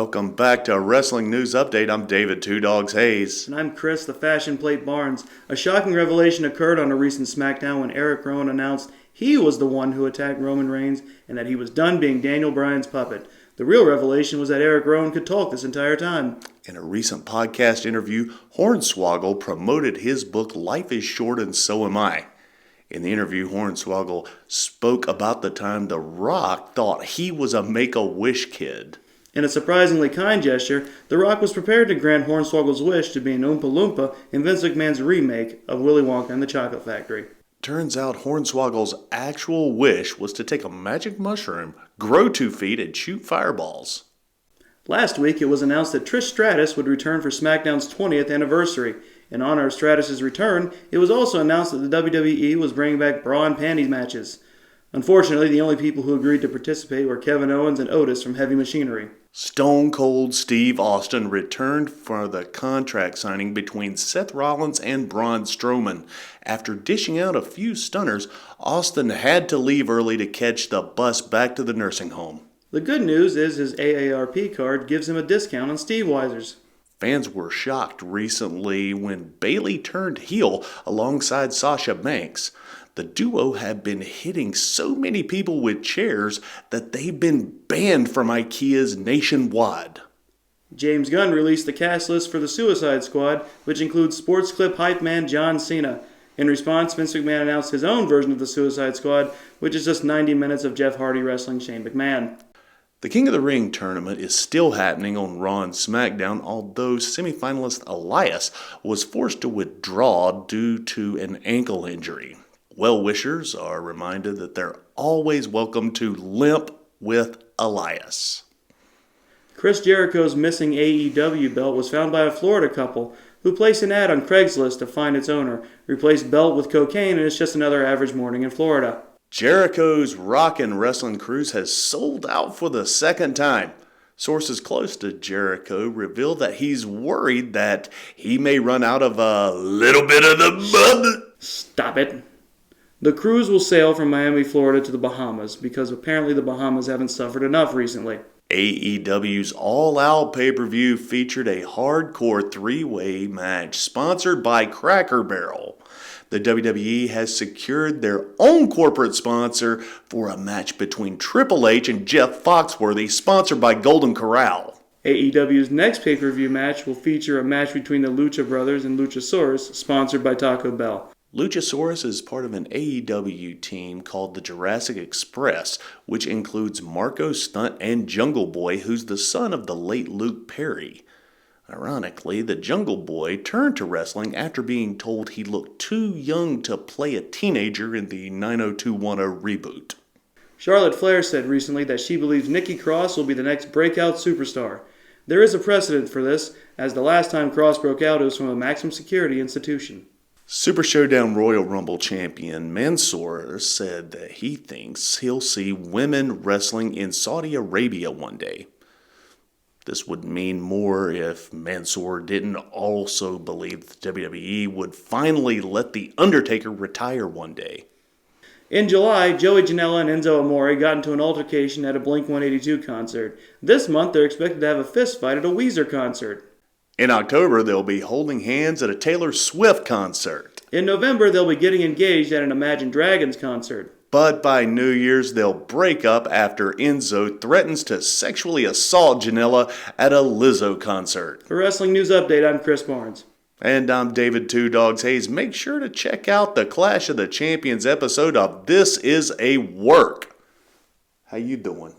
Welcome back to Wrestling News Update. I'm David Two Dogs Hayes. And I'm Chris the Fashion Plate Barnes. A shocking revelation occurred on a recent SmackDown when Eric Rowan announced he was the one who attacked Roman Reigns and that he was done being Daniel Bryan's puppet. The real revelation was that Eric Rowan could talk this entire time. In a recent podcast interview, Hornswoggle promoted his book Life is Short and So Am I. In the interview, Hornswoggle spoke about the time The Rock thought he was a Make-A-Wish kid. In a surprisingly kind gesture, The Rock was prepared to grant Hornswoggle's wish to be an Oompa Loompa in Vince McMahon's remake of Willy Wonka and the Chocolate Factory. Turns out Hornswoggle's actual wish was to take a magic mushroom, grow 2 feet, and shoot fireballs. Last week, it was announced that Trish Stratus would return for SmackDown's 20th anniversary. In honor of Stratus' return, it was also announced that the WWE was bringing back bra and panties matches. Unfortunately, the only people who agreed to participate were Kevin Owens and Otis from Heavy Machinery. Stone Cold Steve Austin returned for the contract signing between Seth Rollins and Braun Strowman. After dishing out a few stunners, Austin had to leave early to catch the bus back to the nursing home. The good news is his AARP card gives him a discount on Steve Weisers. Fans were shocked recently when Bayley turned heel alongside Sasha Banks. The duo have been hitting so many people with chairs that they've been banned from IKEAs nationwide. James Gunn released the cast list for the Suicide Squad, which includes sports clip hype man John Cena. In response, Vince McMahon announced his own version of the Suicide Squad, which is just 90 minutes of Jeff Hardy wrestling Shane McMahon. The King of the Ring tournament is still happening on Raw and SmackDown, although semifinalist Elias was forced to withdraw due to an ankle injury. Well-wishers are reminded that they're always welcome to limp with Elias. Chris Jericho's missing AEW belt was found by a Florida couple who placed an ad on Craigslist to find its owner. Replaced belt with cocaine, and it's just another average morning in Florida. Jericho's Rockin' Wrestling Cruise has sold out for the second time. Sources close to Jericho reveal that he's worried that he may run out of a little bit of the bub. Stop it. The cruise will sail from Miami, Florida to the Bahamas because apparently the Bahamas haven't suffered enough recently. AEW's All Out pay-per-view featured a hardcore 3-way match sponsored by Cracker Barrel. The WWE has secured their own corporate sponsor for a match between Triple H and Jeff Foxworthy, sponsored by Golden Corral. AEW's next pay-per-view match will feature a match between the Lucha Brothers and Luchasaurus, sponsored by Taco Bell. Luchasaurus is part of an AEW team called the Jurassic Express, which includes Marco Stunt and Jungle Boy, who's the son of the late Luke Perry. Ironically, the Jungle Boy turned to wrestling after being told he looked too young to play a teenager in the 90210 reboot. Charlotte Flair said recently that she believes Nikki Cross will be the next breakout superstar. There is a precedent for this, as the last time Cross broke out it was from a maximum security institution. Super Showdown Royal Rumble champion Mansoor said that he thinks he'll see women wrestling in Saudi Arabia one day. This would mean more if Mansoor didn't also believe the WWE would finally let The Undertaker retire one day. In July, Joey Janela and Enzo Amore got into an altercation at a Blink-182 concert. This month, they're expected to have a fistfight at a Weezer concert. In October, they'll be holding hands at a Taylor Swift concert. In November, they'll be getting engaged at an Imagine Dragons concert. But by New Year's, they'll break up after Enzo threatens to sexually assault Janela at a Lizzo concert. For Wrestling News Update, I'm Chris Barnes. And I'm David Two Dogs Hayes. Make sure to check out the Clash of the Champions episode of This Is a Work. How you doing?